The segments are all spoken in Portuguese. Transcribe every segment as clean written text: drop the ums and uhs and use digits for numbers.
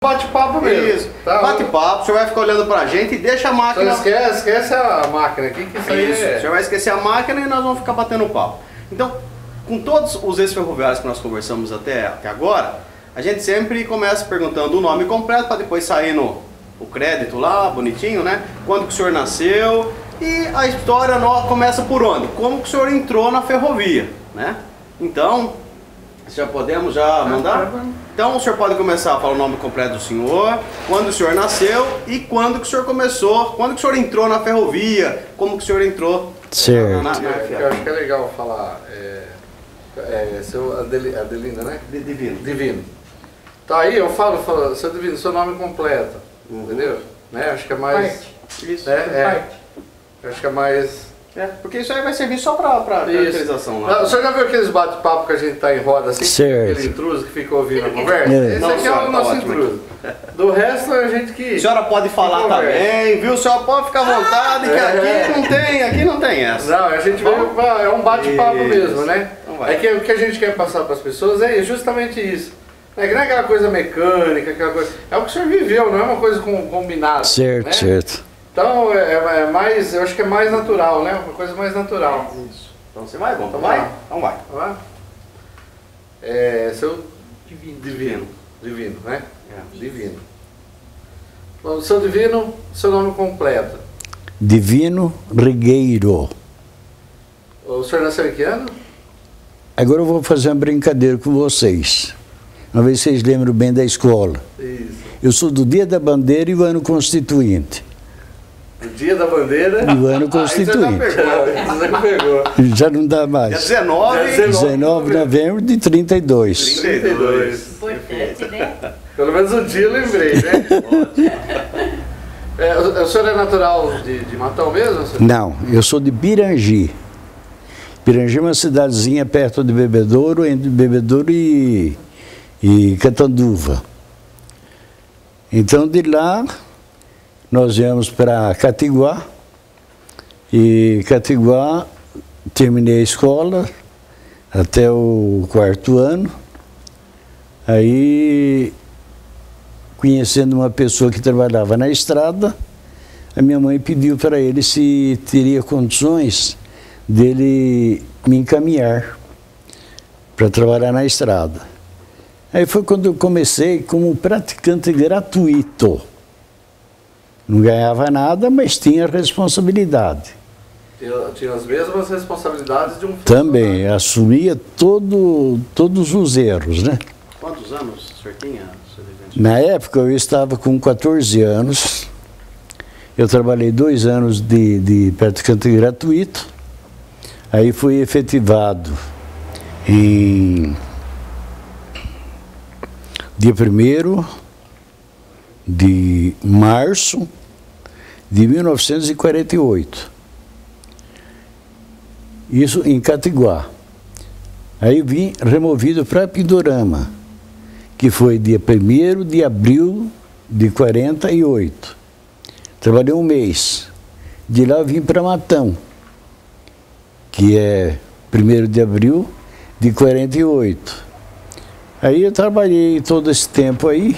Bate-papo mesmo. Isso, tá? Bate-papo, o senhor vai ficar olhando pra gente e deixa a máquina... Só esquece a máquina aqui, que isso aí O senhor vai esquecer a máquina e nós vamos ficar batendo papo. Então, com todos os ex-ferroviários que nós conversamos até agora, a gente sempre começa perguntando o nome completo para depois sair o crédito lá, bonitinho, né? Quando que o senhor nasceu e a história começa por onde? Como que o senhor entrou na ferrovia, né? Então, já podemos mandar? Então o senhor pode começar a falar o nome completo do senhor, quando o senhor nasceu e quando que o senhor começou, quando que o senhor entrou na ferrovia, como que o senhor entrou na eu acho que é legal falar, seu Adelina, né? Divino. Então aí eu falo, seu Divino, seu nome completo, entendeu? Né? Acho que é mais... Isso, acho que é mais... porque isso aí vai servir só para caracterização lá. O senhor já viu aqueles bate-papo que a gente tá em roda assim? Certo. Aquele intruso que fica ouvindo a conversa? Esse aqui é o nosso intruso. Do resto é a gente que... A senhora pode falar também, viu? A senhora pode ficar à vontade, que aqui não tem essa. Não, a gente é um bate-papo mesmo, né? É que o que a gente quer passar para as pessoas é justamente isso. É que não é aquela coisa mecânica, aquela coisa... É o que o senhor viveu, não é uma coisa combinada. Certo, né? certo. Então é mais, eu acho que é mais natural, né? Uma coisa mais natural. Isso. Então você vai, bom, então vai? Então vai. Seu Divino, né? Divino. Bom, seu Divino, seu nome completo? Divino Rigueiro. O senhor nasceu em que ano? Agora eu vou fazer uma brincadeira com vocês. Uma vez vocês lembram bem da escola. Isso. Eu sou do Dia da Bandeira e o Ano Constituinte. O Dia da Bandeira e o Ano Constituinte. Já pegou. Já não dá mais. 19 de novembro de 32. 32. Importante, né? Pelo menos um dia eu lembrei, né? O senhor é natural de Matão mesmo? Senhor? Não, eu sou de Pirangi. Pirangi é uma cidadezinha perto de Bebedouro, entre Bebedouro e Catanduva. Então de lá nós viemos para Catiguá, e Catiguá terminei a escola até o 4º ano. Aí, conhecendo uma pessoa que trabalhava na estrada, a minha mãe pediu para ele se teria condições dele me encaminhar para trabalhar na estrada. Aí foi quando eu comecei como praticante gratuito. Não ganhava nada, mas tinha responsabilidade. Tinha as mesmas responsabilidades de um funcionário. Também, assumia todos os erros, né? Quantos anos o senhor tinha? Na época eu estava com 14 anos, eu trabalhei 2 anos de praticante gratuito, aí fui efetivado em dia 1º de março de 1948. Isso em Catiguá. Aí vim removido para Pindorama, que foi dia 1º de abril de 48. Trabalhei 1 mês. De lá eu vim para Matão, que é 1º de abril de 48. Aí eu trabalhei todo esse tempo aí.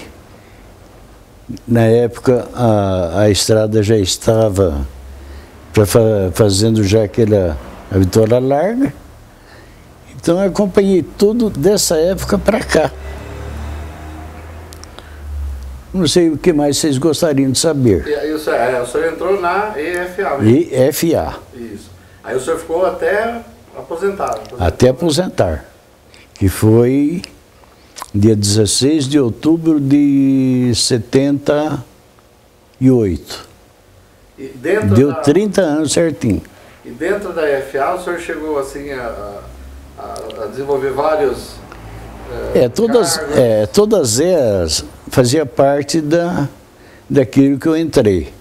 Na época a estrada já estava fazendo já a vitória larga. Então eu acompanhei tudo dessa época para cá. Não sei o que mais vocês gostariam de saber. E aí o senhor entrou na EFA mesmo? EFA. Isso. Aí o senhor ficou até aposentado. Até aposentar. Que foi dia 16 de outubro de 78. Deu 30 anos certinho. E dentro da EFA o senhor chegou assim a desenvolver vários todas elas fazia parte daquilo que eu entrei.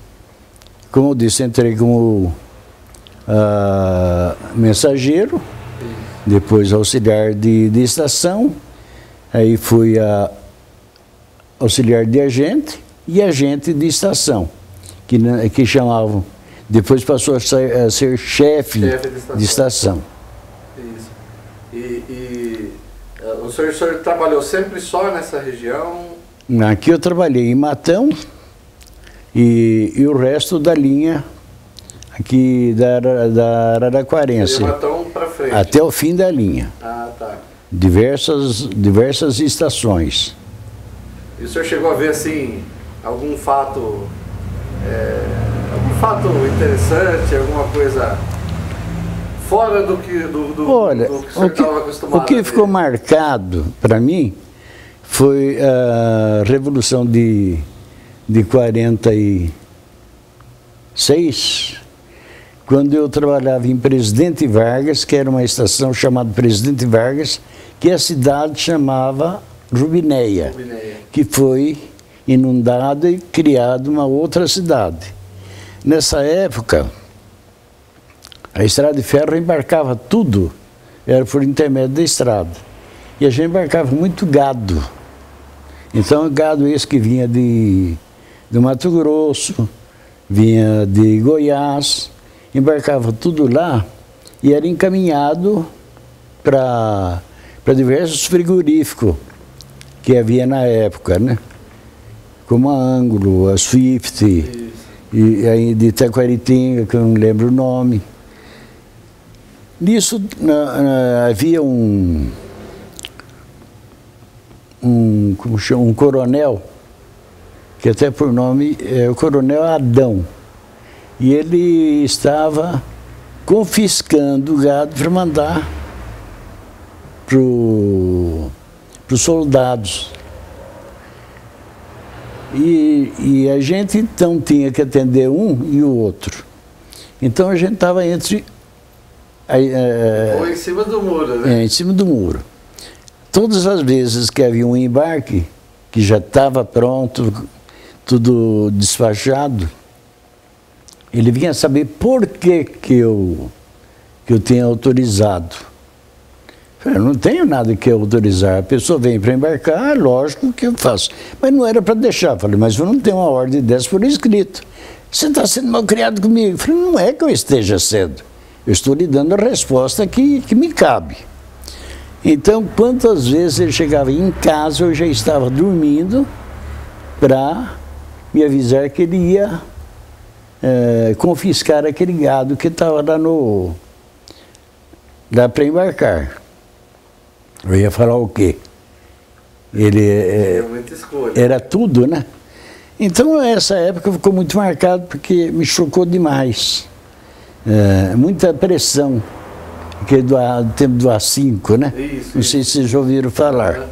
Como eu disse, entrei como mensageiro, depois auxiliar de estação, aí fui auxiliar de agente e agente de estação, que chamavam, depois passou a ser chefe de estação. Isso. O senhor trabalhou sempre só nessa região? Aqui eu trabalhei em Matão e o resto da linha aqui da Araraquarense. Matão para frente. Até o fim da linha. Ah, tá. Diversas estações. E o senhor chegou a ver, assim, algum fato interessante, alguma coisa fora do que, Olha, do que o senhor estava acostumado? O que ficou marcado para mim foi a Revolução de 46, quando eu trabalhava em Presidente Vargas, que era uma estação chamada Presidente Vargas, que a cidade chamava Rubinéia, que foi inundada e criada uma outra cidade. Nessa época, a estrada de ferro embarcava tudo, era por intermédio da estrada. E a gente embarcava muito gado. Então, o gado esse que vinha do Mato Grosso, vinha de Goiás, embarcava tudo lá e era encaminhado para diversos frigoríficos que havia na época, né? Como a Ângulo, a Swift, e aí de Itaquaritinga, que eu não lembro o nome. Nisso havia um coronel, que até por nome é o Coronel Adão, e ele estava confiscando o gado para mandar para os soldados. E a gente então tinha que atender um e o outro. Então a gente estava entre... Ou em cima do muro, né? Em cima do muro. Todas as vezes que havia um embarque, que já estava pronto, tudo despachado, ele vinha saber por que eu tinha autorizado. Eu não tenho nada que autorizar. A pessoa vem para embarcar, lógico que eu faço. Mas não era para deixar. Falei, mas eu não tenho uma ordem dessa por escrito. Você está sendo mal criado comigo. Falei, não é que eu esteja sendo. Eu estou lhe dando a resposta que me cabe. Então, quantas vezes ele chegava em casa, eu já estava dormindo para me avisar que ele ia confiscar aquele gado que estava lá para embarcar. Eu ia falar o quê? Era tudo, né? Então, essa época ficou muito marcada porque me chocou demais. Muita pressão, que é do tempo do A5, né? Não sei se vocês já ouviram falar.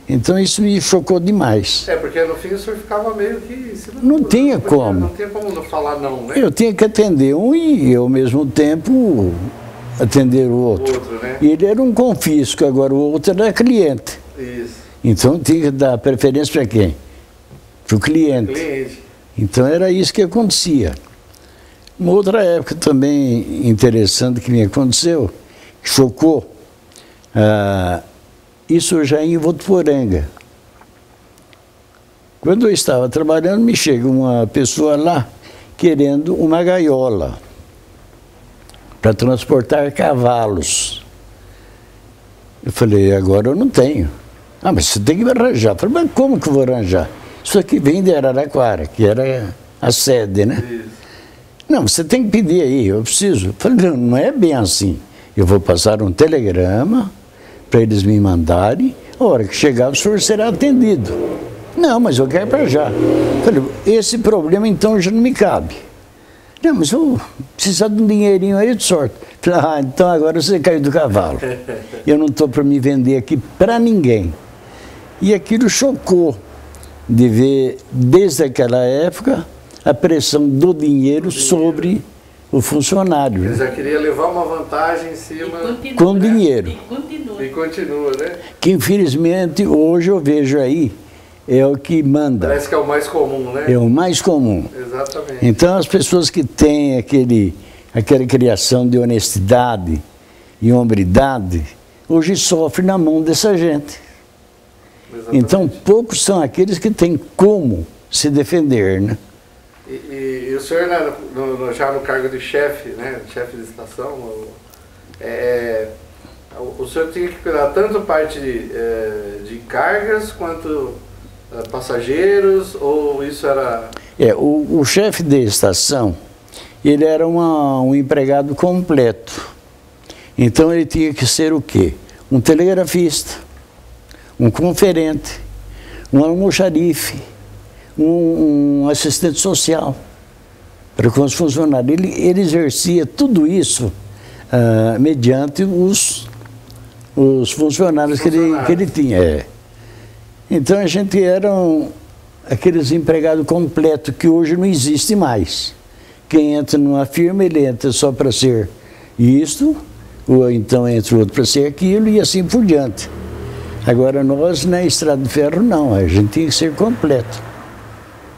Então, isso me chocou demais. Porque no fim o senhor ficava meio que... Não tinha como. Não tinha como não falar não, né? Eu tinha que atender um e, ao mesmo tempo, atender o outro. Né? E ele era um confisco, agora o outro era cliente. Isso. Então tinha que dar preferência para quem? Para o cliente. Então era isso que acontecia. Uma outra época também interessante que me aconteceu, chocou, isso já em Votuporanga. Quando eu estava trabalhando, me chega uma pessoa lá querendo uma gaiola para transportar cavalos. Eu falei, agora eu não tenho. Ah, mas você tem que me arranjar. Eu falei, mas como que eu vou arranjar? Isso aqui vem de Araraquara, que era a sede, né? Isso. Não, você tem que pedir aí, eu preciso. Eu falei, não é bem assim. Eu vou passar um telegrama para eles me mandarem, a hora que chegar o senhor será atendido. Não, mas eu quero para já. Eu falei, esse problema então já não me cabe. Não, mas eu preciso de um dinheirinho aí de sorte. Eu falei, então agora você caiu do cavalo. Eu não estou para me vender aqui para ninguém. E aquilo chocou de ver, desde aquela época, a pressão do dinheiro sobre o funcionário. Ele já queria levar uma vantagem em cima... Com dinheiro. E continua, né? Que infelizmente hoje eu vejo aí, é o que manda. Parece que é o mais comum, né? É o mais comum. Exatamente. Então as pessoas que têm aquela criação de honestidade e hombridade, hoje sofrem na mão dessa gente. Exatamente. Então poucos são aqueles que têm como se defender, né? E o senhor, já no cargo de chefe, né, chefe de estação, o senhor tinha que cuidar tanto parte de cargas quanto passageiros ou isso era... O chefe da estação, ele era um empregado completo. Então ele tinha que ser o quê? Um telegrafista, um conferente, um almoxarife, um assistente social para com os funcionários. Ele exercia tudo isso mediante os funcionários que ele tinha. Então a gente era aqueles empregados completos que hoje não existe mais. Quem entra numa firma, ele entra só para ser isto, ou então entra outro para ser aquilo e assim por diante. Agora nós na Estrada de Ferro não, a gente tinha que ser completo.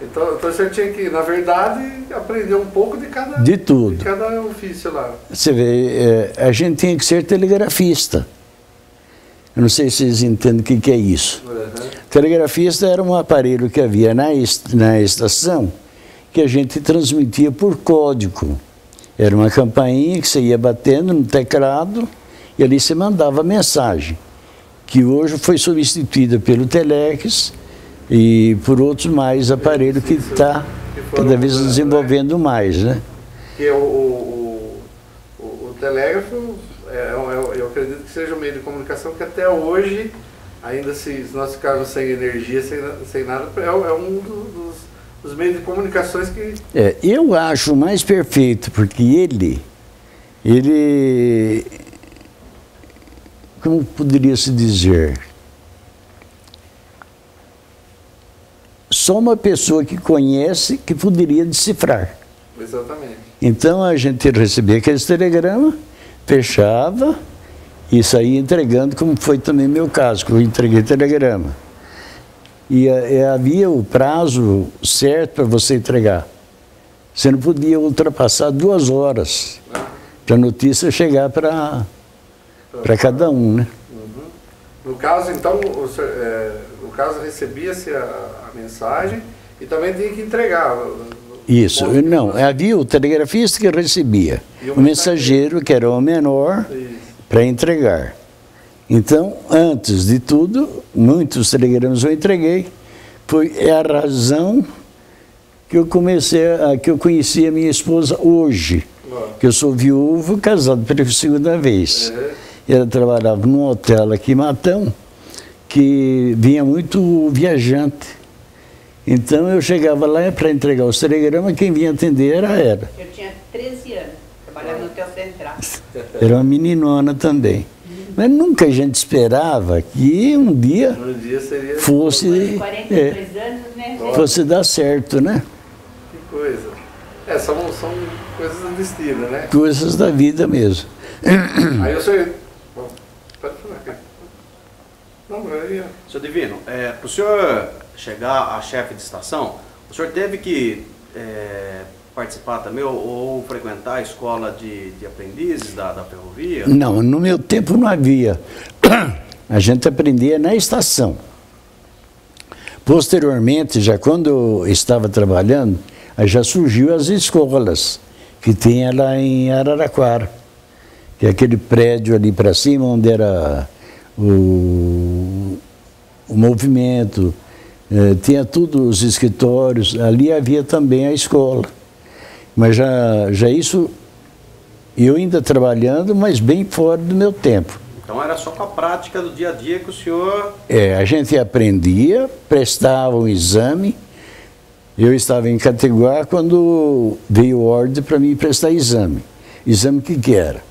Então você tinha que, na verdade, aprender um pouco de cada... De tudo. De cada ofício lá. Você vê, a gente tinha que ser telegrafista. Eu não sei se vocês entendem o que é isso. Telegrafista era um aparelho que havia na estação que a gente transmitia por código. Era uma campainha que você ia batendo no teclado e ali você mandava a mensagem, que hoje foi substituída pelo Telex e por outros mais aparelhos que está cada vez desenvolvendo mais, né? Que o telégrafo, eu acredito que seja um meio de comunicação que até hoje, ainda se nós ficarmos sem energia, sem nada, é um dos meios de comunicações que... Eu acho mais perfeito, porque ele como poderia se dizer, só uma pessoa que conhece que poderia decifrar. Exatamente. Então a gente recebia aqueles telegramas, fechava e saía entregando, como foi também meu caso, que eu entreguei telegrama. E havia o prazo certo para você entregar. Você não podia ultrapassar 2 horas para a notícia chegar para cada um, né? No caso, então, no caso recebia-se a mensagem e também tinha que entregar. Isso, não, havia o telegrafista que recebia, o mensageiro, que era o menor, para entregar. Então, antes de tudo, muitos telegramas eu entreguei, foi a razão que eu conheci a minha esposa hoje, que eu sou viúvo, casado pela segunda vez. Ela trabalhava num hotel aqui em Matão, que vinha muito viajante. Então eu chegava lá para entregar os telegramas, quem vinha atender era ela. Eu tinha 13 anos, trabalhava no Hotel Central. Era uma meninona também. Mas nunca a gente esperava que um dia seria... fosse... 42 anos, né? Fosse dar certo, né? Que coisa. São coisas do destino, né? Coisas da vida mesmo. Aí o senhor... Pode falar aqui. Não, Senhor Divino, para o senhor chegar a chefe de estação, o senhor teve que participar também ou frequentar a escola de aprendizes da ferrovia? Não, no meu tempo não havia. A gente aprendia na estação. Posteriormente, já quando eu estava trabalhando, aí já surgiu as escolas que tinha lá em Araraquara, que é aquele prédio ali para cima onde era o movimento, tinha tudo, os escritórios, ali havia também a escola. Mas já isso, eu ainda trabalhando, mas bem fora do meu tempo. Então era só com a prática do dia a dia que o senhor... A gente aprendia, prestava um exame. Eu estava em Categuá quando veio ordem para mim prestar exame. Exame que era?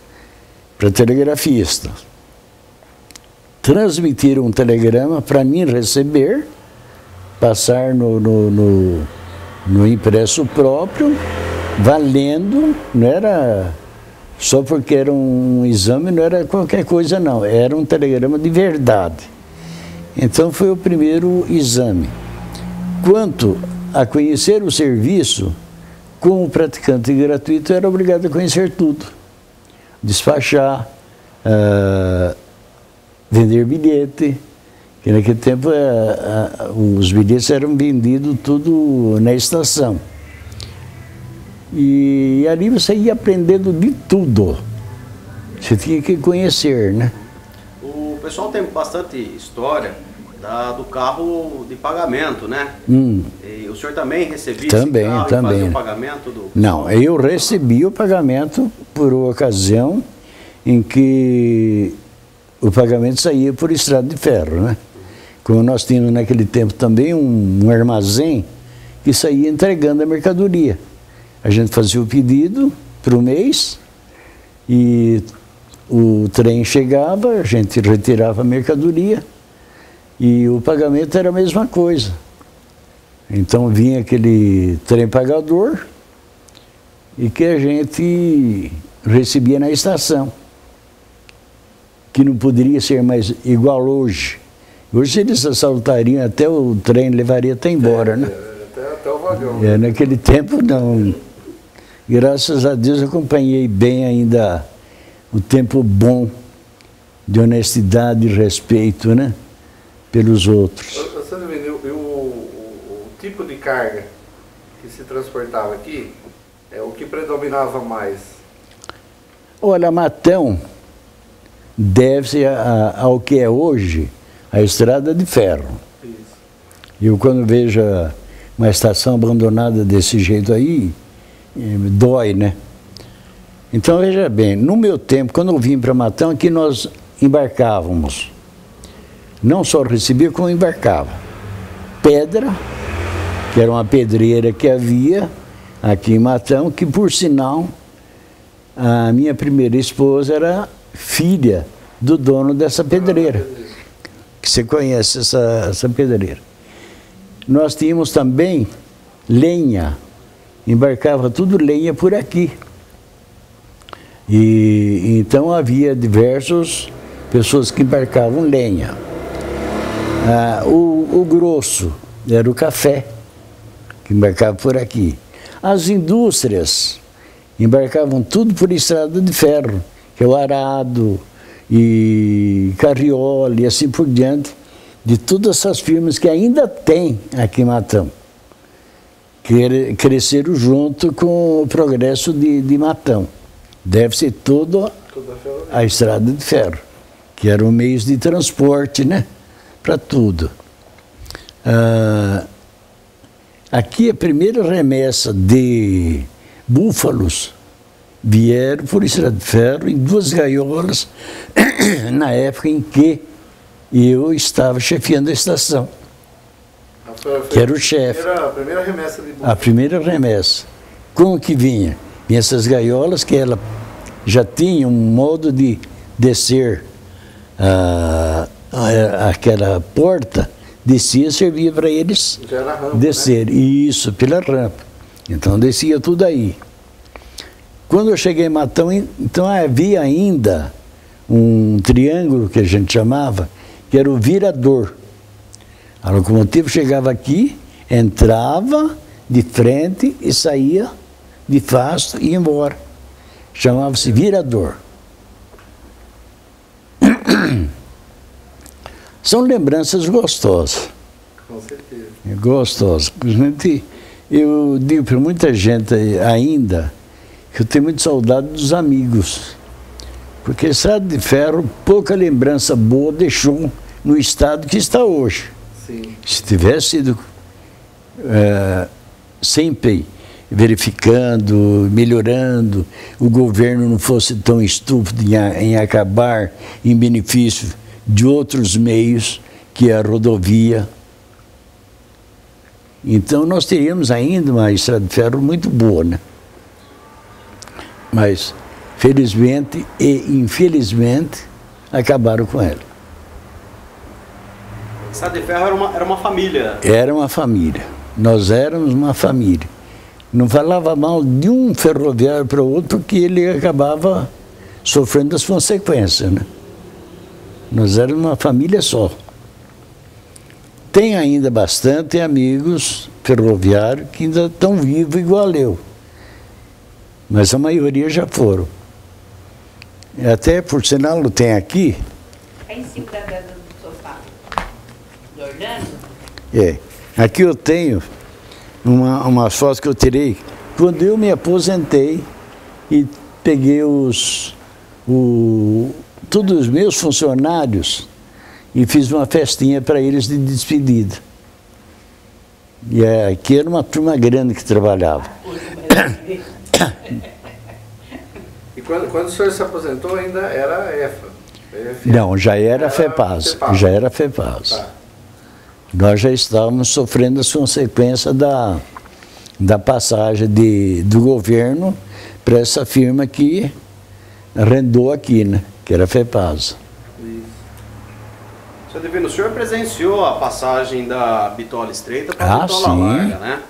Para telegrafista. Transmitir um telegrama para mim receber, passar no impresso próprio, valendo, não era só porque era um exame, não era qualquer coisa não, era um telegrama de verdade. Então foi o primeiro exame. Quanto a conhecer o serviço, como praticante gratuito, eu era obrigado a conhecer tudo. Despachar, vender bilhete, que naquele tempo os bilhetes eram vendidos tudo na estação. E ali você ia aprendendo de tudo. Você tinha que conhecer, né? O pessoal tem bastante história do carro de pagamento, né? E o senhor também recebia também, esse carro e fazia o pagamento do... Não, eu recebi o pagamento por ocasião em que o pagamento saía por estrada de ferro, né? Como nós tínhamos naquele tempo também um armazém que saía entregando a mercadoria. A gente fazia o pedido para o mês e o trem chegava, a gente retirava a mercadoria e o pagamento era a mesma coisa. Então vinha aquele trem pagador e que a gente recebia na estação, que não poderia ser mais igual hoje. Hoje eles assaltariam até o trem, levaria até embora, né? Até o vagão. Naquele tempo não. Graças a Deus acompanhei bem ainda o tempo bom de honestidade e respeito, né? Pelos outros. O tipo de carga que se transportava aqui, é o que predominava mais? Olha, Matão deve-se ao que é hoje a estrada de ferro. Isso. Eu quando vejo uma estação abandonada desse jeito aí, dói, né? Então veja bem, no meu tempo, quando eu vim para Matão, aqui nós embarcávamos. Não só recebia, como embarcava. Pedra, que era uma pedreira que havia aqui em Matão, que por sinal, a minha primeira esposa era filha do dono dessa pedreira. Que você conhece essa pedreira. Nós tínhamos também lenha, embarcava tudo lenha por aqui. E então havia diversas pessoas que embarcavam lenha. O grosso era o café, que embarcava por aqui. As indústrias embarcavam tudo por estrada de ferro, que é o arado, e carriola e assim por diante, de todas essas firmas que ainda tem aqui em Matão, que cresceram junto com o progresso de Matão. Deve ser toda a estrada de ferro, que era o meio de transporte, né? Para tudo. Aqui a primeira remessa de búfalos vieram por estrada de ferro em 2 gaiolas, na época em que eu estava chefiando a estação, que era o chefe. A primeira remessa de búfalo. A primeira remessa. Como que vinha? Vinha essas gaiolas que ela já tinha um modo de descer aquela porta, descia, servia para eles descer. Né? Isso, pela rampa. Então descia tudo aí. Quando eu cheguei em Matão, então havia ainda um triângulo que a gente chamava, que era o virador. A locomotiva chegava aqui, entrava de frente e saía de fasto e ia embora. Chamava-se virador. São lembranças gostosas. Com certeza. Gostosas. Eu digo para muita gente ainda que eu tenho muito saudade dos amigos. Porque a estrada de ferro, pouca lembrança boa deixou no estado que está hoje. Sim. Se tivesse sido sempre verificando, melhorando, o governo não fosse tão estúpido em acabar em benefício de outros meios, que é a rodovia. Então nós teríamos ainda uma estrada de ferro muito boa, né? Mas, felizmente e infelizmente, acabaram com ela. A estrada de ferro era uma família. Era uma família. Nós éramos uma família. Não falava mal de um ferroviário para o outro, porque ele acabava sofrendo as consequências, né? Nós éramos uma família só. Tem ainda bastante amigos ferroviários que ainda estão vivos igual eu. Mas a maioria já foram. Até, por sinal, tem aqui... Aí em cima da mesa do sofá. Do Orlando? Aqui eu tenho umas fotos que eu tirei quando eu me aposentei e peguei todos os meus funcionários e fiz uma festinha para eles de despedida. E aqui era uma turma grande que trabalhava. E quando o senhor se aposentou ainda era EFA? Não, já era FEPAS. Já era FEPAS. Tá. Nós já estávamos sofrendo as consequências da passagem do governo para essa firma que arrendou aqui, né? Que era a FEPAS. Seu Divino, o senhor presenciou a passagem da bitola estreita para a bitola larga, né?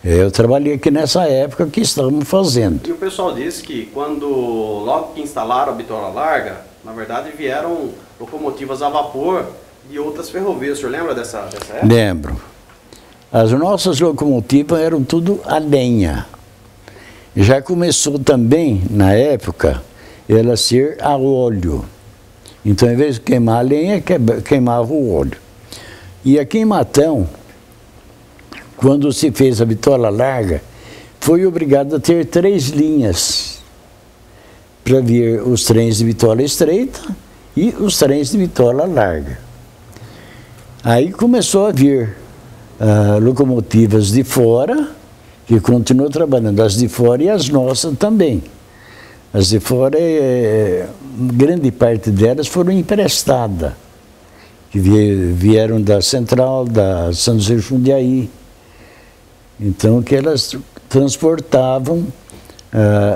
Eu trabalhei aqui nessa época que estávamos fazendo. E o pessoal disse que logo que instalaram a bitola larga, na verdade vieram locomotivas a vapor de outras ferrovias. O senhor lembra dessa época? Lembro. As nossas locomotivas eram tudo a lenha. Já começou também, na época, ela ser a óleo. Então, em vez de queimar a lenha, queimava o óleo. E aqui em Matão, quando se fez a bitola larga, foi obrigado a ter 3 linhas para vir os trens de bitola estreita e os trens de bitola larga. Aí começou a vir locomotivas de fora, que continuou trabalhando, as de fora e as nossas também. As de fora, grande parte delas foram emprestadas, que vieram da Central, da São José de Jundiaí. Então, que elas transportavam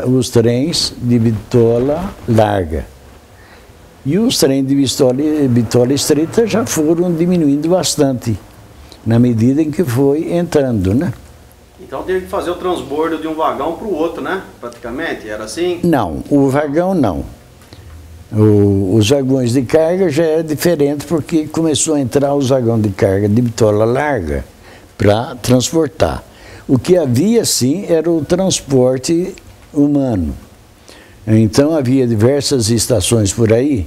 os trens de bitola larga. E os trens de bitola estreita já foram diminuindo bastante, na medida em que foi entrando, né? Então teve que fazer o transbordo de um vagão para o outro, né? Praticamente, era assim? Não, o vagão não. Os vagões de carga já é diferente, porque começou a entrar os vagões de carga de bitola larga para transportar. O que havia, sim, era o transporte humano. Então havia diversas estações por aí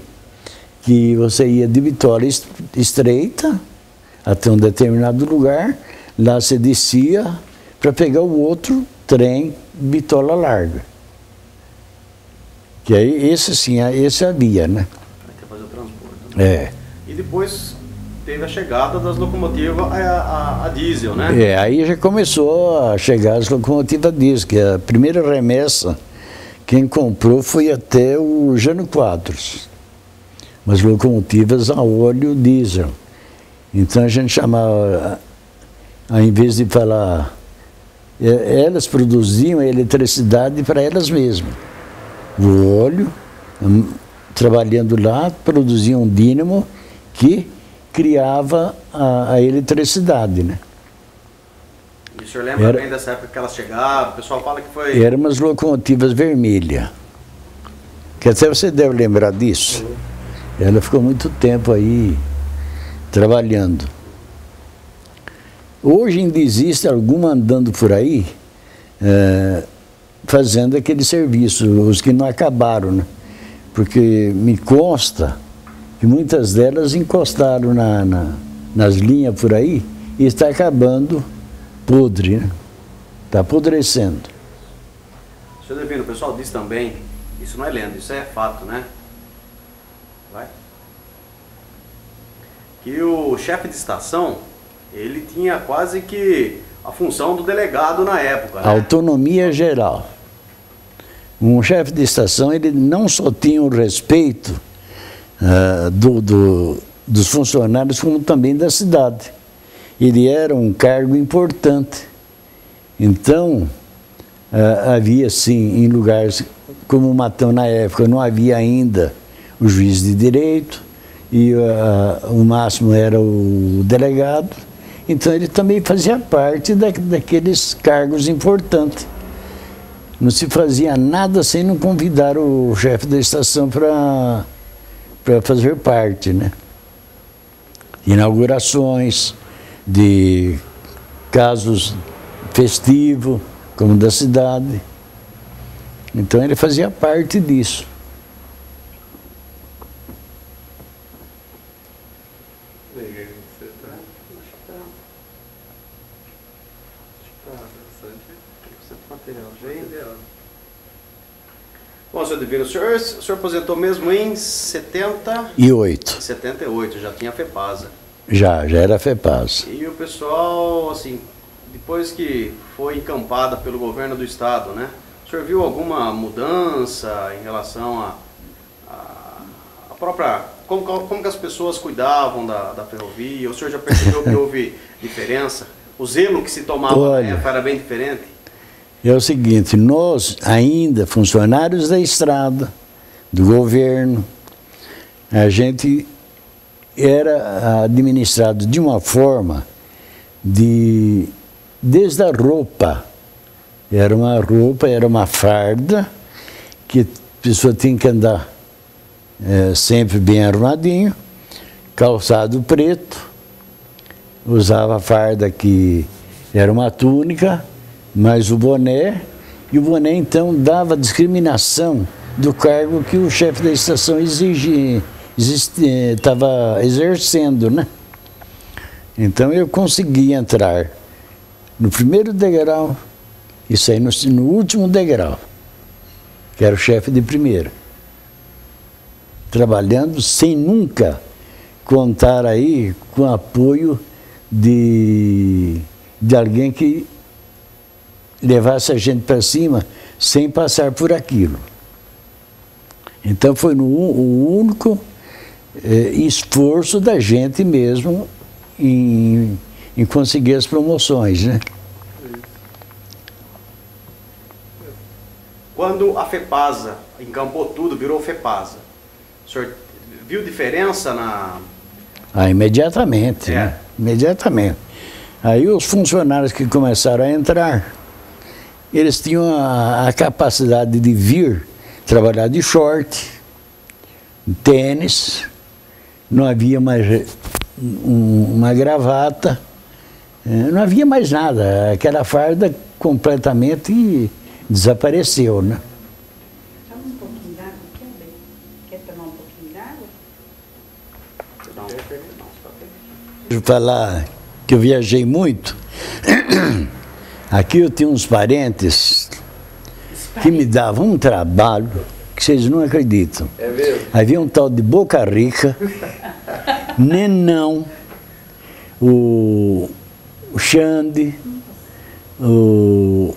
que você ia de bitola estreita até um determinado lugar, lá você descia para pegar o outro trem bitola larga. Que aí, esse havia, né? Vai ter que fazer o transbordo. Né? E depois teve a chegada das locomotivas a diesel, né? Aí já começou a chegar as locomotivas diesel, que a primeira remessa, quem comprou foi até o Jânio Quadros. Mas locomotivas a óleo diesel. Então a gente chamava, ao invés de falar, elas produziam a eletricidade para elas mesmas. O óleo, trabalhando lá, produziam um dínamo que criava a eletricidade, né? E o senhor lembra bem dessa época que elas chegaram? O pessoal fala que foi... Eram umas locomotivas vermelhas, que até você deve lembrar disso. Ela ficou muito tempo aí trabalhando. Hoje ainda existe alguma andando por aí, fazendo aquele serviço, os que não acabaram, né? Porque me consta que muitas delas encostaram nas linhas por aí e está acabando podre, né? Está apodrecendo. Senhor Divino, o pessoal diz também, isso não é lenda, isso é fato, né? Vai. Que o chefe de estação, ele tinha quase que a função do delegado na época, né? Autonomia geral. Um chefe de estação, ele não só tinha o respeito dos funcionários, como também da cidade. Ele era um cargo importante. Então, havia sim, em lugares como Matão na época, não havia ainda o juiz de direito, e o máximo era o delegado. Então ele também fazia parte daqueles cargos importantes. Não se fazia nada sem não convidar o chefe da estação para fazer parte, né? Inaugurações de casos festivos, como da cidade. Então ele fazia parte disso. Bom, senhor Divino, o senhor aposentou mesmo em 78. 78, já tinha a FEPASA. Já era a FEPASA. E o pessoal, assim, depois que foi encampada pelo governo do estado, né? O senhor viu alguma mudança em relação a própria... Como que as pessoas cuidavam da ferrovia? O senhor já percebeu que houve diferença? O zelo que se tomava na época era bem diferente? É o seguinte, nós ainda, funcionários da estrada, do governo, a gente era administrado de uma forma desde a roupa. Era uma farda, que a pessoa tinha que andar sempre bem arrumadinho, calçado preto, usava a farda que era uma túnica, mais o boné, e o boné então dava discriminação do cargo que o chefe da estação estava exercendo, né? Então eu consegui entrar no primeiro degrau e sair no último degrau, que era o chefe de primeira, trabalhando sem nunca contar aí com o apoio de alguém que levasse a gente para cima sem passar por aquilo. Então foi o único esforço da gente mesmo em conseguir as promoções, né? Quando a FEPASA encampou tudo, virou FEPASA, o senhor viu diferença na... Imediatamente, né? Imediatamente. Aí os funcionários que começaram a entrar, eles tinham a capacidade de vir trabalhar de short, tênis, não havia mais uma gravata, não havia mais nada. Aquela farda completamente desapareceu, né? Toma um pouquinho d'água, quer tomar um pouquinho d'água? Deixa eu falar que eu viajei muito. Aqui eu tinha uns parentes que me davam um trabalho que vocês não acreditam. É mesmo? Havia um tal de Boca Rica, Nenão, o Xande, o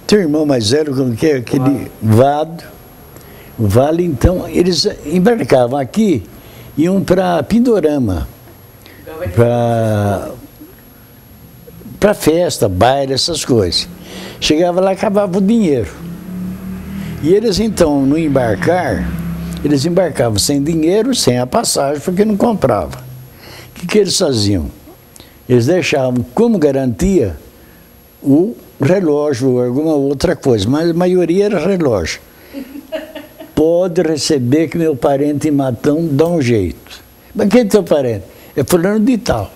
teu irmão mais velho, que é aquele Vado, o Vale. Então eles embarcavam aqui, iam para Pindorama, para festa, baile, essas coisas. Chegava lá, acabava o dinheiro. E eles então, no embarcar, eles embarcavam sem dinheiro, sem a passagem, porque não compravam. O que eles faziam? Eles deixavam como garantia o relógio ou alguma outra coisa, mas a maioria era relógio. Pode receber que meu parente em Matão dá um jeito. Mas quem é teu parente? É fulano de tal.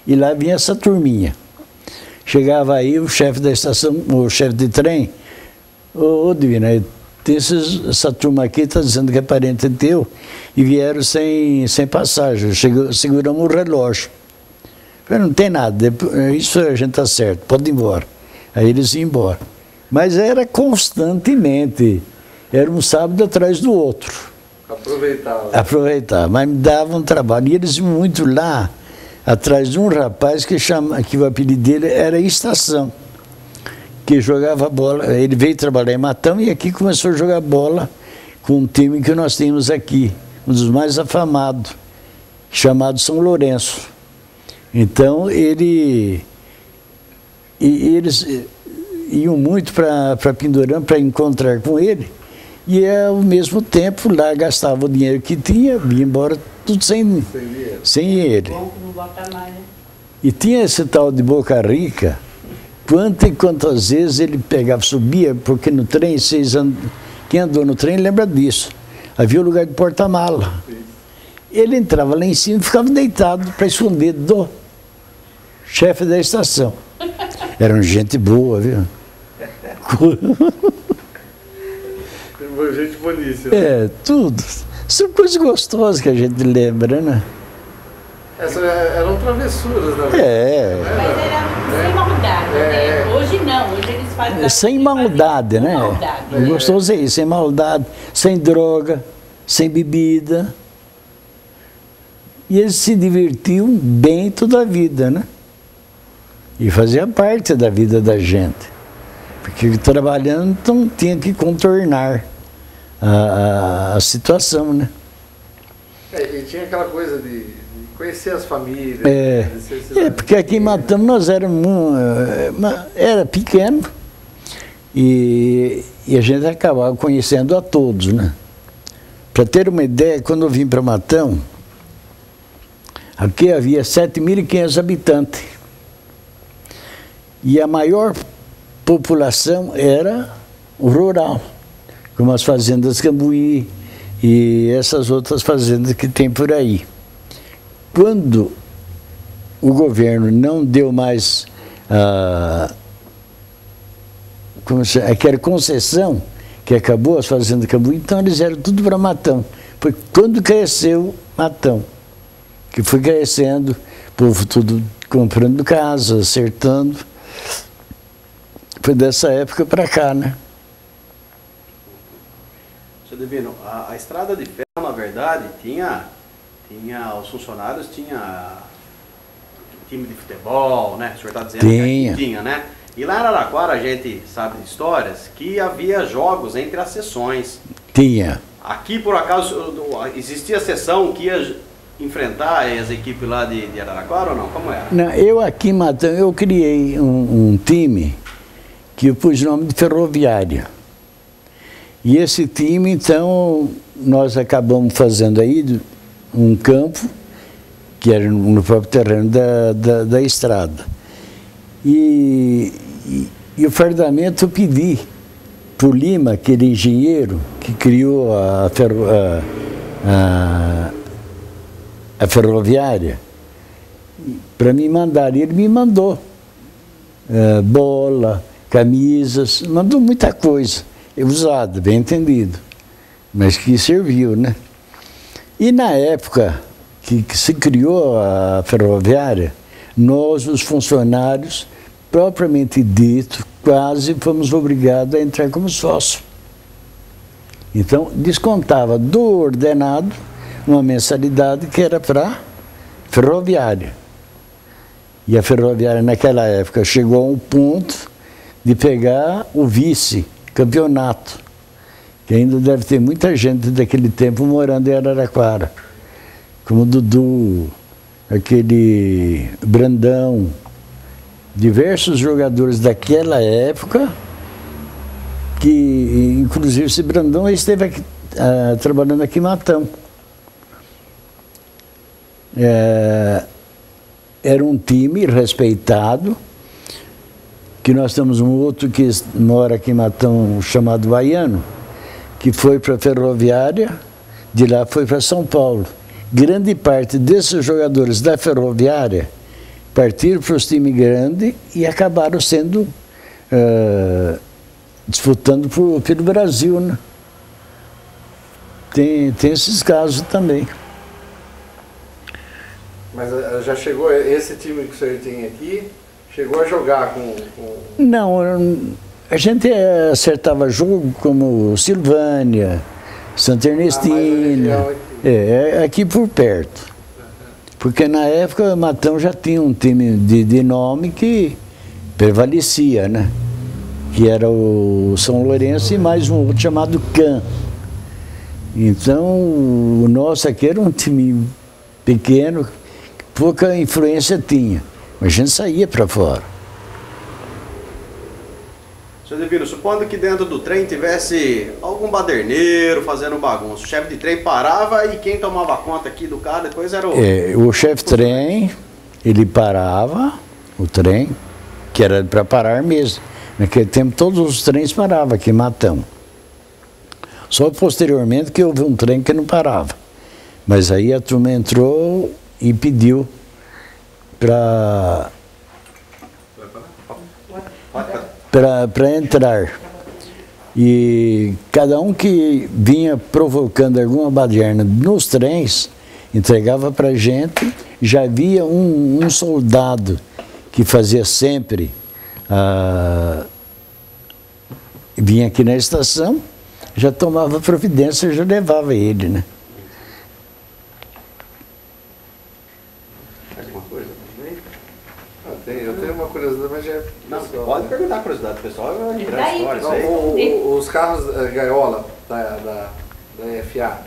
E lá vinha essa turminha. Chegava aí o chefe da estação, o chefe de trem, ô Divino, essa turma aqui está dizendo que é parente teu, e vieram sem passagem, seguramos o relógio. Falei, não tem nada, isso a gente está certo, pode ir embora. Aí eles iam embora. Mas era constantemente, era um sábado atrás do outro. Aproveitava, mas me davam um trabalho. E eles iam muito lá, atrás de um rapaz que o apelido dele era Estação, que jogava bola. Ele veio trabalhar em Matão e aqui começou a jogar bola com um time que nós temos aqui, um dos mais afamados, chamado São Lourenço. Então eles iam muito para Pindorama para encontrar com ele, e ao mesmo tempo lá gastava o dinheiro que tinha, ia embora tudo sem ele. E tinha esse tal de Boca Rica, quantas vezes ele pegava, subia, porque no trem, quem andou no trem lembra disso, havia o lugar de porta-mala. Ele entrava lá em cima e ficava deitado para esconder do chefe da estação. Era gente boa, viu? Gente boníssima. Tudo. São coisas gostosas que a gente lembra, né? Eram travessuras, né? Mas era sem maldade, né? Hoje não, hoje eles fazem sem maldade, né? maldade. Gostoso é isso, sem maldade, sem droga, sem bebida. E eles se divertiam bem toda a vida, né? E fazia parte da vida da gente. Porque trabalhando, então tinha que contornar a situação, né? E tinha aquela coisa de conhecer as famílias. Porque aqui em Matão nós éramos era pequeno e a gente acabava conhecendo a todos, né? Para ter uma ideia, quando eu vim para Matão, aqui havia 7.500 habitantes. E a maior população era o rural, como as fazendas Cambuí e essas outras fazendas que tem por aí. Quando o governo não deu mais aquela concessão, que acabou as fazendas Cambuí, então eles eram tudo para Matão. Foi quando cresceu Matão, que foi crescendo, o povo tudo comprando casa, acertando. Foi dessa época para cá, né? Seu Divino, a estrada de ferro, na verdade, tinha os funcionários, tinha time de futebol, né? O senhor está dizendo que tinha, né? E lá em Araraquara a gente sabe de histórias que havia jogos entre as sessões. Tinha. Aqui, por acaso, existia sessão que ia enfrentar as equipes lá de Araraquara ou não? Como era? Não, eu aqui em Matão, eu criei um time que eu pus o nome de Ferroviária. E esse time, então, nós acabamos fazendo aí um campo, que era no próprio terreno da estrada. E o fardamento eu pedi para o Lima, aquele engenheiro que criou a ferroviária, para me mandar. E ele me mandou bola, camisas, mandou muita coisa, usada, bem entendido, mas que serviu, né? E na época que se criou a ferroviária, nós, os funcionários, propriamente dito, quase fomos obrigados a entrar como sócio. Então, descontava do ordenado uma mensalidade que era para ferroviária. E a ferroviária, naquela época, chegou a um ponto de pegar o vice-campeonato, que ainda deve ter muita gente daquele tempo morando em Araraquara, como Dudu, aquele Brandão, diversos jogadores daquela época, que inclusive esse Brandão esteve aqui, trabalhando aqui em Matão. Era um time respeitado, que nós temos um outro que mora aqui em Matão, chamado Baiano, que foi para a Ferroviária, de lá foi para São Paulo. Grande parte desses jogadores da Ferroviária partiram para os times grandes e acabaram sendo, disputando pelo Brasil, né? Tem esses casos também. Mas já chegou, esse time que o senhor tem aqui, chegou a jogar com... Não, a gente acertava jogo como Silvânia, Santa Ernestina, aqui por perto. Porque na época Matão já tinha um time de nome que prevalecia, né? Que era o São Lourenço e mais um outro chamado Can. Então, o nosso aqui era um time pequeno, pouca influência tinha, mas a gente saía para fora. Seu Divino, supondo que dentro do trem tivesse algum baderneiro fazendo bagunça, o chefe de trem parava e quem tomava conta aqui do cara depois era o chefe de trem, ele parava o trem, que era para parar mesmo. Naquele tempo todos os trens paravam aqui em Matão. Só posteriormente que houve um trem que não parava. Mas aí a turma entrou e pediu para entrar. E cada um que vinha provocando alguma baderna nos trens, entregava para a gente. Já havia um soldado que fazia sempre vinha aqui na estação, já tomava providência, já levava ele, né? Alguma coisa também? Eu tenho uma curiosidade, mas já é pessoal. Pode perguntar a curiosidade do pessoal, é uma grande história isso aí. Não, os carros gaiola da FA,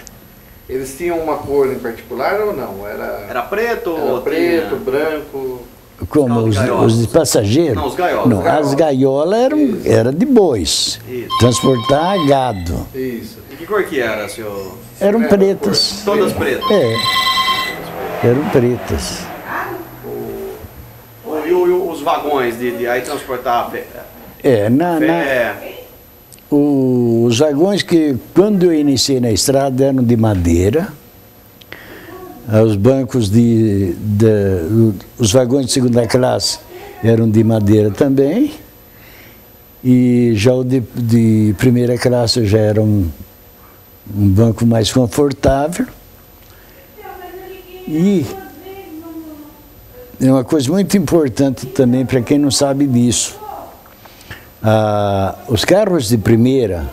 eles tinham uma cor em particular ou não? Era preto ou preto, branco? Como os de passageiros? Não, os gaiolas. Não, as gaiolas eram de bois. Isso. Transportar gado. Isso. E que cor que era, senhor? Eram pretas. Todas pretas? É. Eram pretas. E os vagões de aí transportar fé? Os vagões que, quando eu iniciei na estrada, eram de madeira. Os bancos os vagões de segunda classe eram de madeira também. E já o de primeira classe já era um banco mais confortável. E é uma coisa muito importante também para quem não sabe disso. Os carros de primeira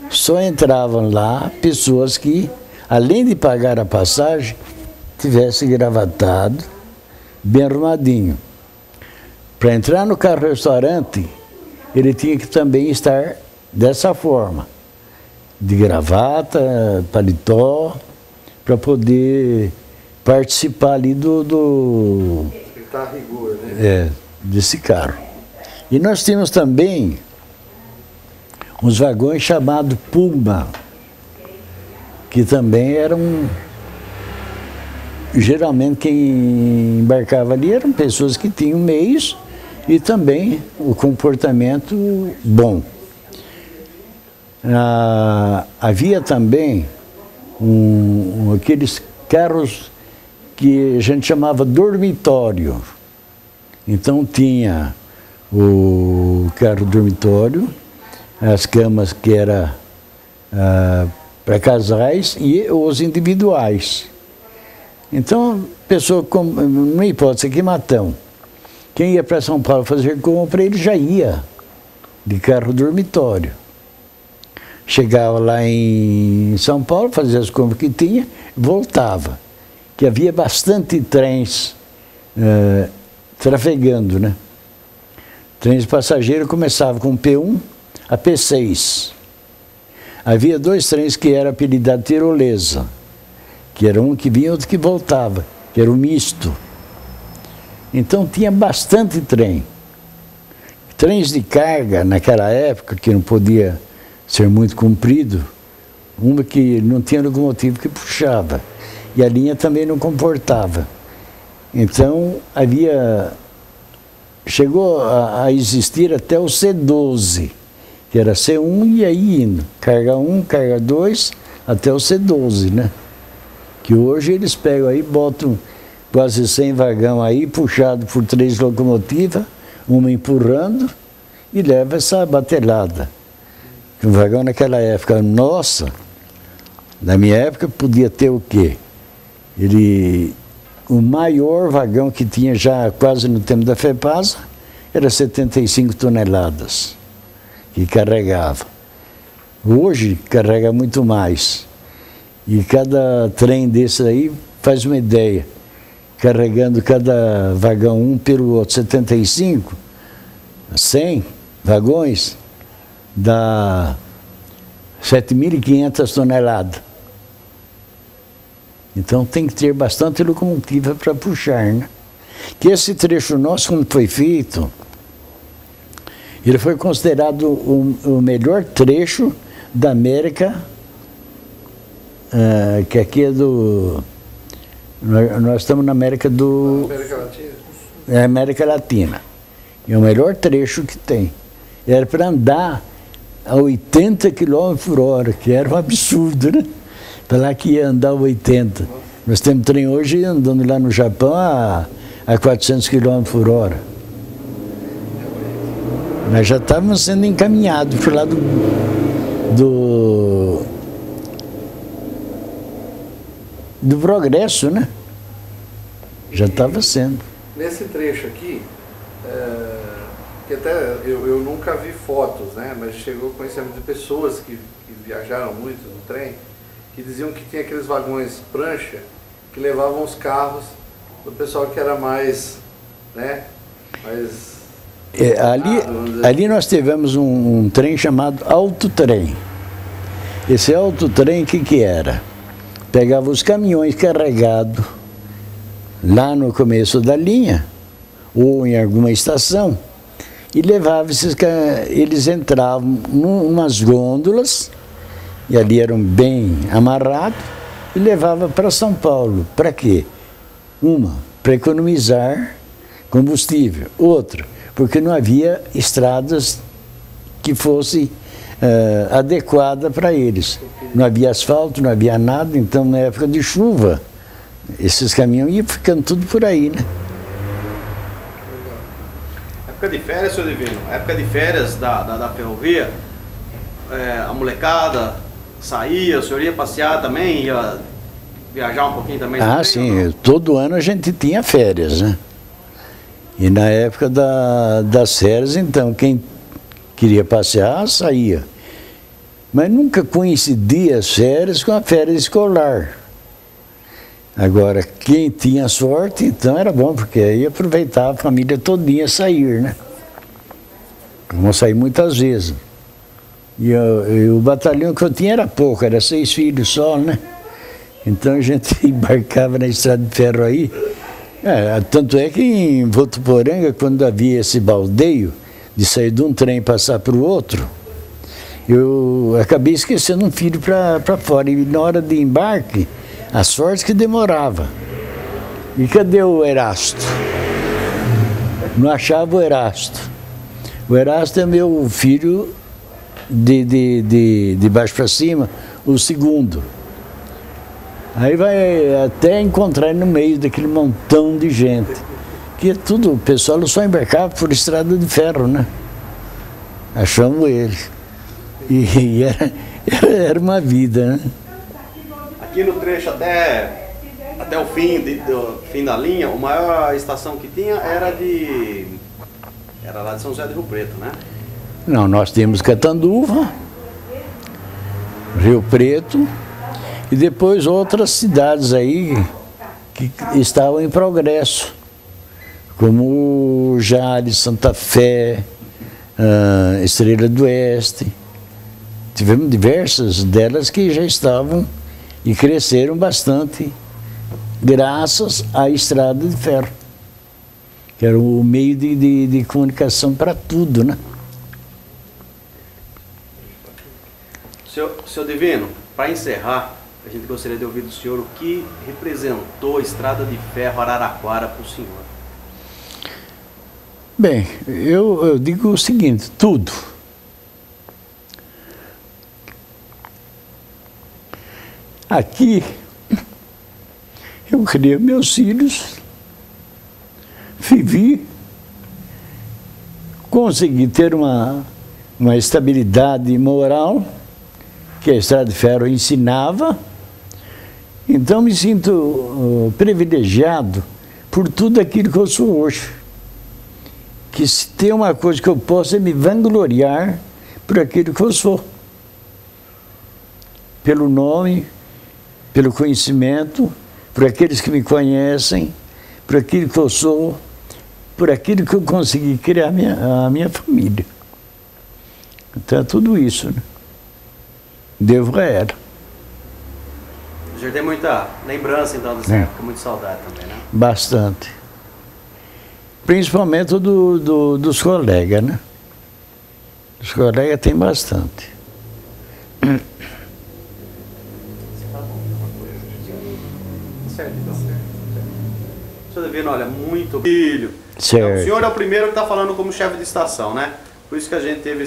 só entravam lá pessoas que, além de pagar a passagem, tivesse gravatado, bem arrumadinho. Para entrar no carro-restaurante, ele tinha que também estar dessa forma, de gravata, paletó, para poder participar ali Tá a rigor, né? desse carro. E nós tínhamos também uns vagões chamados Puma, que também eram... Geralmente quem embarcava ali eram pessoas que tinham meios e também o comportamento bom. Havia também aqueles carros que a gente chamava dormitório. Então tinha o carro dormitório, as camas que eram para casais e os individuais. Então, pessoa, não hipótese, aqui em Matão, quem ia para São Paulo fazer compra, ele já ia de carro dormitório. Chegava lá em São Paulo, fazia as compras que tinha, voltava. Que havia bastante trens trafegando, né? Trens passageiros começavam com P1 a P6. Havia 2 trens que eram apelidados tirolesa, que era um que vinha e outro que voltava, que era o misto. Então tinha bastante trem. Trens de carga, naquela época, que não podia ser muito comprido, uma que não tinha locomotiva que puxava, e a linha também não comportava. Então chegou a existir até o C12, que era C1 e aí indo, carga 1, carga 2, até o C12, né? Que hoje eles pegam aí, botam quase 100 vagão aí, puxado por 3 locomotivas, uma empurrando, e leva essa batelada. Um vagão naquela época, nossa, na minha época podia ter o quê? O maior vagão que tinha já quase no tempo da FEPASA era 75 toneladas que carregava. Hoje carrega muito mais. E cada trem desse aí faz uma ideia, carregando cada vagão um pelo outro, 75, 100 vagões, dá 7.500 toneladas. Então tem que ter bastante locomotiva para puxar, né? Que esse trecho nosso, quando foi feito, ele foi considerado o melhor trecho da América, que aqui é nós estamos na América América Latina. É América Latina. É o melhor trecho que tem. Era para andar a 80 km/h, que era um absurdo, né? Falar que ia andar a 80. Nós temos trem hoje andando lá no Japão a 400 km/h. Nós já estávamos sendo encaminhados para o lado do progresso, né? Já estava sendo. Nesse trecho aqui, que até eu nunca vi fotos, né? Mas chegou conhecimento de pessoas que viajaram muito no trem, que diziam que tinha aqueles vagões prancha que levavam os carros do pessoal que era mais, né? Mais ali nós tivemos um trem chamado autotrem. Esse autotrem, o que era? Pegava os caminhões carregados lá no começo da linha, ou em alguma estação, e levava eles entravam em umas gôndolas, e ali eram bem amarrados, e levava para São Paulo. Para quê? Para economizar combustível. Outra, porque não havia estradas que fossem adequadas para eles. Não havia asfalto, não havia nada, então na época de chuva, esses caminhões iam ficando tudo por aí, né? Época de férias, senhor Divino, época de férias da ferrovia, a molecada saía, o senhor ia passear também, ia viajar um pouquinho também? Ah, sim, todo ano a gente tinha férias, né? E na época das férias, então, quem queria passear, saía. Mas nunca coincidia as férias com a férias escolar. Agora, quem tinha sorte, então era bom, porque aí aproveitava a família todinha sair, né? Vamos sair muitas vezes. E o batalhão que eu tinha era pouco, era 6 filhos só, né? Então a gente embarcava na estrada de ferro aí. Tanto é que em Votuporanga, quando havia esse baldeio de sair de um trem e passar para o outro, eu acabei esquecendo um filho para fora. E na hora de embarque, a sorte que demorava. E cadê o Erasto? Não achava o Erasto. O Erasto é meu filho de baixo para cima, o segundo. Aí vai até encontrar no meio daquele montão de gente. Que tudo, o pessoal só embarcava por estrada de ferro, né? Achamos ele. E era uma vida, né? Aqui no trecho até o fim da linha, a maior estação que tinha era lá de São José do Rio Preto, né? Não, nós temos Catanduva, Rio Preto, e depois outras cidades aí que estavam em progresso, como Jales, Santa Fé, Estrela do Oeste. Tivemos diversas delas que já estavam e cresceram bastante, graças à estrada de ferro, que era o meio de comunicação para tudo, né? Senhor Divino, para encerrar, a gente gostaria de ouvir do senhor o que representou a estrada de ferro Araraquara para o senhor. Bem, eu digo o seguinte, tudo. Aqui, eu criei meus filhos, vivi, consegui ter uma estabilidade moral, que a estrada de ferro ensinava. Então me sinto privilegiado por tudo aquilo que eu sou hoje. Que se tem uma coisa que eu posso é me vangloriar por aquilo que eu sou. Pelo nome, pelo conhecimento, por aqueles que me conhecem, por aquilo que eu sou, por aquilo que eu consegui criar a minha família. Então é tudo isso, né? Devo a ela. O senhor tem muita lembrança, então, dessa época, muita saudade também, né? Bastante. Principalmente dos colegas, né? Os colegas tem bastante. Certo, então. Senhor Divino, olha, muito filho. Certo. O senhor é o primeiro que está falando como chefe de estação, né? Por isso que a gente teve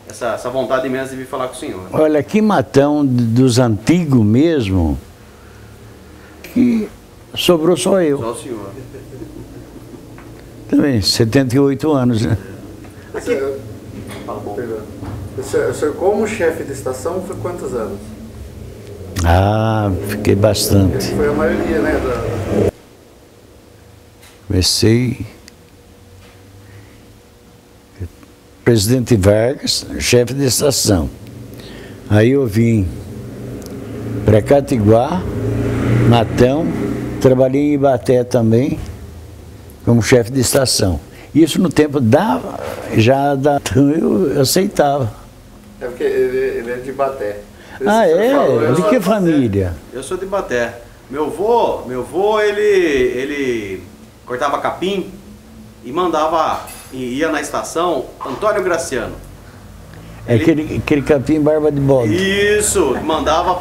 essa vontade imensa de vir falar com o senhor. Olha, que matão dos antigos mesmo, que sobrou só eu. Só o senhor. Também, 78 anos, né? Aqui. Fala bom. O senhor, como chefe de estação, foi quantos anos? Ah, fiquei bastante. Foi a maioria, né? Presidente Vargas, chefe de estação. Aí eu vim para Catiguá, Matão, trabalhei em Ibaté também, como chefe de estação. Isso no tempo então eu aceitava. É porque ele é de Ibaté. De que família? Eu sou de Ibaté. Meu avô, ele cortava capim e ia na estação Antônio Graciano. Aquele capim barba de bode. Isso, mandava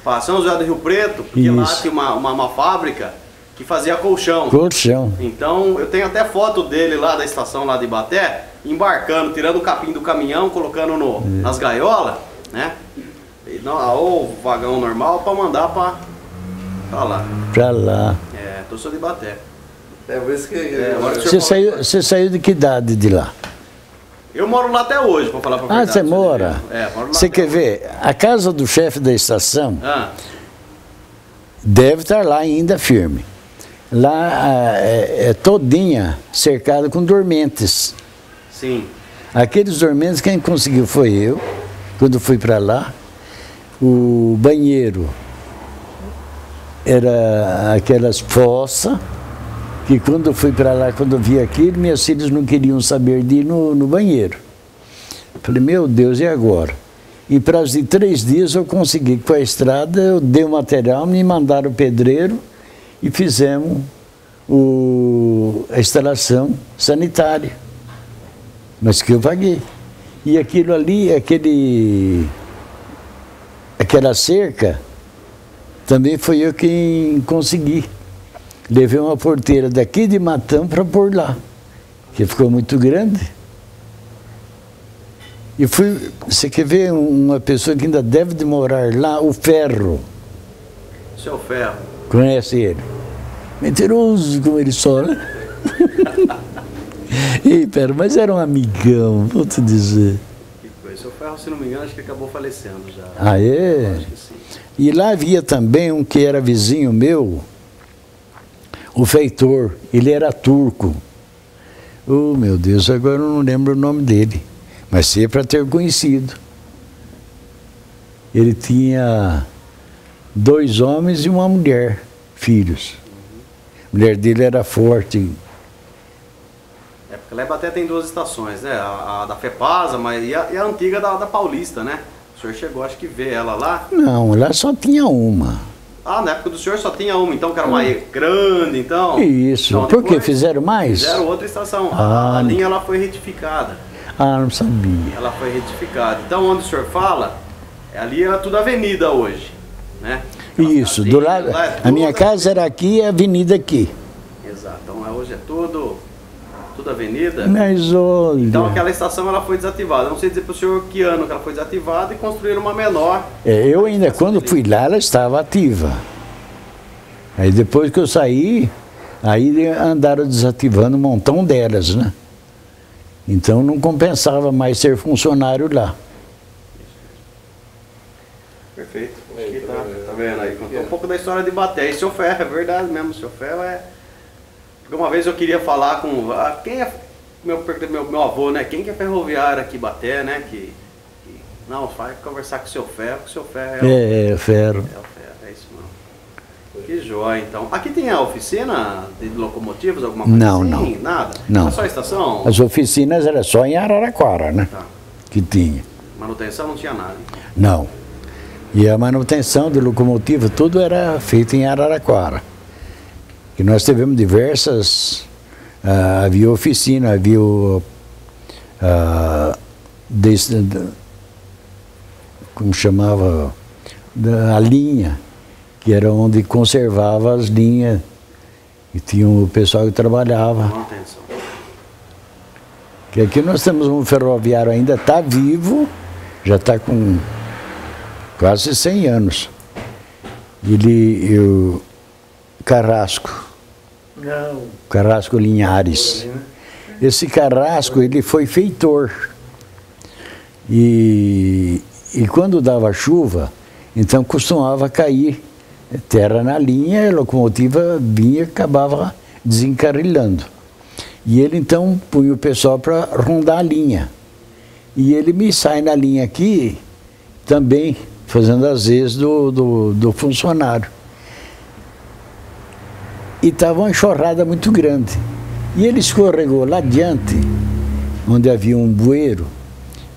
para São José do Rio Preto, porque lá tinha uma fábrica que fazia colchão. Colchão. Então, eu tenho até foto dele lá da estação lá de Ibaté, embarcando, tirando o capim do caminhão, colocando nas gaiolas, né? Ou vagão normal para mandar para lá. Pra lá. Eu sou de Ibaté. Por isso que... Você saiu de que idade de lá? Eu moro lá até hoje, para falar pra verdade. Você mora? Moro lá. Você quer ver? A casa do chefe da estação deve estar lá ainda firme. Lá é todinha cercada com dormentes. Sim. Aqueles dormentes, quem conseguiu foi eu, quando fui para lá. O banheiro era aquelas fossas, que quando eu fui para lá, quando eu vi aquilo, meus filhos não queriam saber de ir no banheiro. Falei, meu Deus, e agora? E para de 3 dias eu consegui, com a estrada, eu dei o material, me mandaram o pedreiro e fizemos a instalação sanitária. Mas que eu paguei. E aquilo ali, aquela cerca, também foi eu quem consegui. Levei uma porteira daqui de Matão para pôr lá, que ficou muito grande. E você quer ver uma pessoa que ainda deve de morar lá, o Ferro. Seu Ferro. Conhece ele? Mentiroso como ele só, né? Pera, mas era um amigão, vou te dizer. Que coisa. Seu Ferro, se não me engano, acho que acabou falecendo já. Ah, é? Acho que sim. E lá havia também um que era vizinho meu, o Feitor, ele era turco. Oh, meu Deus, agora eu não lembro o nome dele, mas sei para ter conhecido. Ele tinha 2 homens e uma mulher, filhos. A mulher dele era forte. Porque lá até tem 2 estações, né? A da FEPASA, e a antiga da Paulista, né? O senhor chegou, acho que ver ela lá? Não, lá só tinha uma. Na época do senhor só tinha uma, então, que era uma grande, então. Isso, então, por que fizeram mais? Fizeram outra estação. A linha ela foi retificada. Não sabia. Ela foi retificada. Então, onde o senhor fala, ali era tudo avenida hoje, né? Isso, do lado. A minha casa era aqui e a avenida aqui. Exato, então hoje é tudo avenida. Mas olha. Então aquela estação ela foi desativada. Não sei dizer para o senhor que ano que ela foi desativada e construíram uma menor. Eu ainda, quando fui lá, ela estava ativa. Aí depois que eu saí, aí andaram desativando um montão delas, né? Então não compensava mais ser funcionário lá. Perfeito. Aqui tá vendo aí? Contou um pouco da história de Ibaté. E seu Ferro, é verdade mesmo. Seu Ferro Porque uma vez eu queria falar com... quem é... Meu avô, né? Quem que é ferroviário aqui em Ibaté, né? Não, vai conversar com o seu Ferro, que o seu Ferro é o Ferro. É o Ferro, é isso mesmo. Que joia, então. Aqui tem a oficina de locomotivas, alguma coisa não, assim? Não, nada? não. É só a estação? As oficinas eram só em Araraquara, né? Tá. Que tinha. Manutenção não tinha nada? Não. E a manutenção de locomotiva, tudo era feito em Araraquara. E nós tivemos diversas... havia oficina, havia como chamava, a linha, que era onde conservava as linhas, e tinha o pessoal que trabalhava. Manutenção. Que aqui nós temos um ferroviário ainda, está vivo, já está com quase 100 anos. O Carrasco. Não. Carrasco Linhares. Esse Carrasco, ele foi feitor. E quando dava chuva, então costumava cair terra na linha, a locomotiva vinha e acabava desencarrilando. E ele então punha o pessoal para rondar a linha. E ele me sai na linha aqui também, fazendo as vezes do funcionário. E estava uma enxurrada muito grande. E ele escorregou lá adiante, onde havia um bueiro,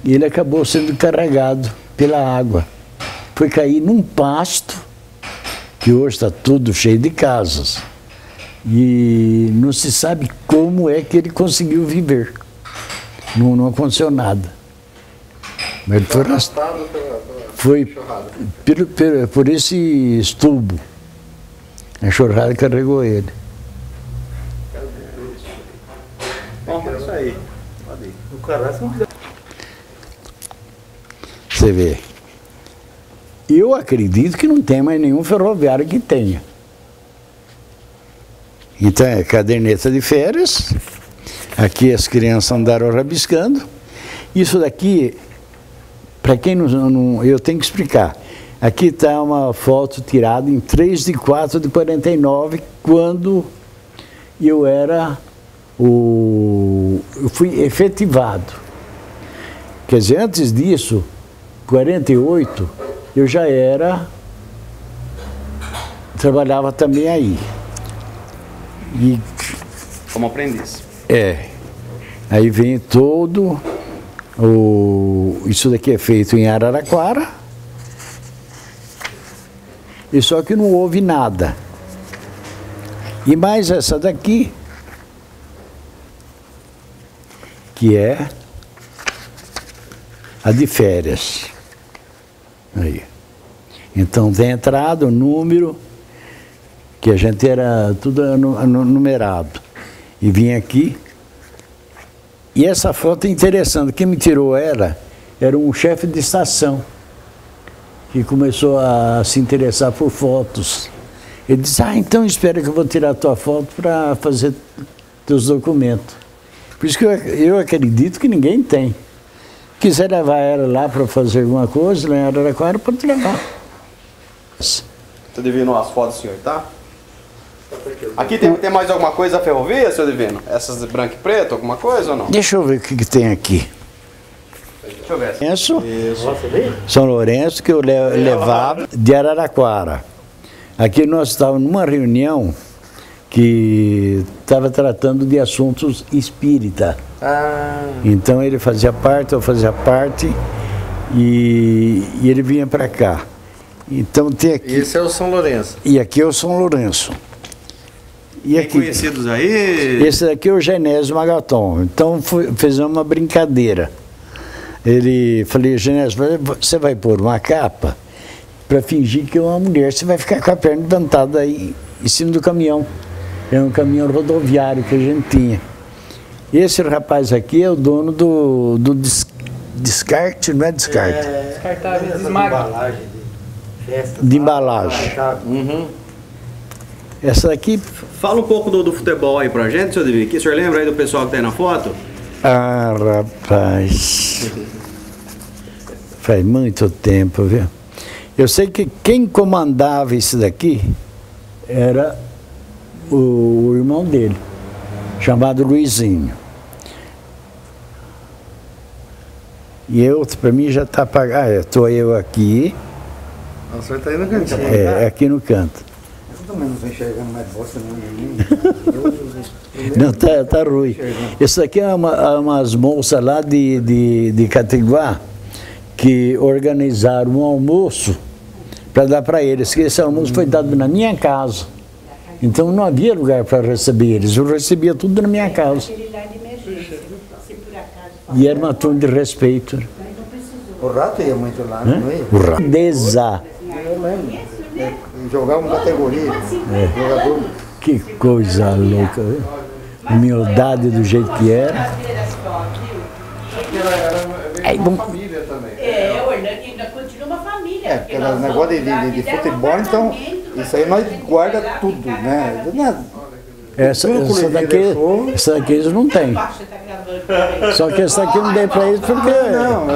e ele acabou sendo carregado pela água. Foi cair num pasto, que hoje está tudo cheio de casas. E não se sabe como é que ele conseguiu viver. Não aconteceu nada. Mas ele foi arrastado foi por esse estulbo. A enxurrada carregou ele. Bom, é isso aí. Pode ir. O carrasco. Você vê. Eu acredito que não tem mais nenhum ferroviário que tenha. Então é caderneta de férias. Aqui as crianças andaram rabiscando. Isso daqui, para quem não, eu tenho que explicar. Aqui está uma foto tirada em 3/4/49, quando eu fui efetivado. Quer dizer, antes disso, 48, eu já trabalhava também aí. E, como aprendiz. Aí vem todo isso daqui é feito em Araraquara, e só que não houve nada. E mais essa daqui, que é a de férias. Aí. Então tem entrada, o número, que a gente era tudo numerado. E vim aqui. E essa foto é interessante. Quem me tirou era um chefe de estação, que começou a se interessar por fotos. Ele disse, então espera que eu vou tirar a tua foto para fazer teus documentos. Por isso que eu acredito que ninguém tem. Quiser levar ela lá para fazer alguma coisa, lá em Araraquara, pode levar. Você Divino as fotos, senhor, tá? Aqui tem mais alguma coisa da ferrovia, senhor Divino? Essas de branco e preto, alguma coisa ou não? Deixa eu ver o que tem aqui. Deixa eu ver. Isso. São Lourenço, que eu levava de Araraquara. Aqui nós estávamos numa reunião que estava tratando de assuntos espírita. Então ele fazia parte, eu fazia parte, e ele vinha para cá. Então tem aqui. Esse é o São Lourenço. E aqui é o São Lourenço. E aqui, conhecidos aí? Esse daqui é o Genésio Magaton. Então fizemos uma brincadeira. Falei, Genésio, você vai pôr uma capa para fingir que é uma mulher. Você vai ficar com a perna levantada aí em cima do caminhão. É um caminhão rodoviário que a gente tinha. Esse rapaz aqui é o dono do descarte, não é descarte? Descartável, desmaga. De embalagem. Essa daqui... Fala um pouco do futebol aí pra gente, senhor Divino. O senhor lembra aí do pessoal que tá aí na foto? Ah, rapaz. Faz muito tempo, viu? Eu sei que quem comandava isso daqui era o irmão dele, chamado Luizinho. E para mim já está apagado. Estou eu aqui. O senhor está aí no cantinho. Aqui no canto. Eu também não estou enxergando mais bosta, não. Tá ruim. Isso aqui é umas moças lá de Catiguá que organizaram um almoço para dar para eles. Esse almoço foi dado na minha casa. Então não havia lugar para receber eles. Eu recebia tudo na minha casa. E era uma turma de respeito. O rato ia muito lá, não ia? O rato. Eu lembro. Jogava uma categoria. Jogador. Que coisa louca, viu? Humildade do jeito que era. Aí, uma família também. O Hernani ainda continua uma família. Porque o negócio de futebol, então, isso aí nós guarda tudo, né? Essa daqui eles não têm. Só que essa daqui não dei para eles porque... Não,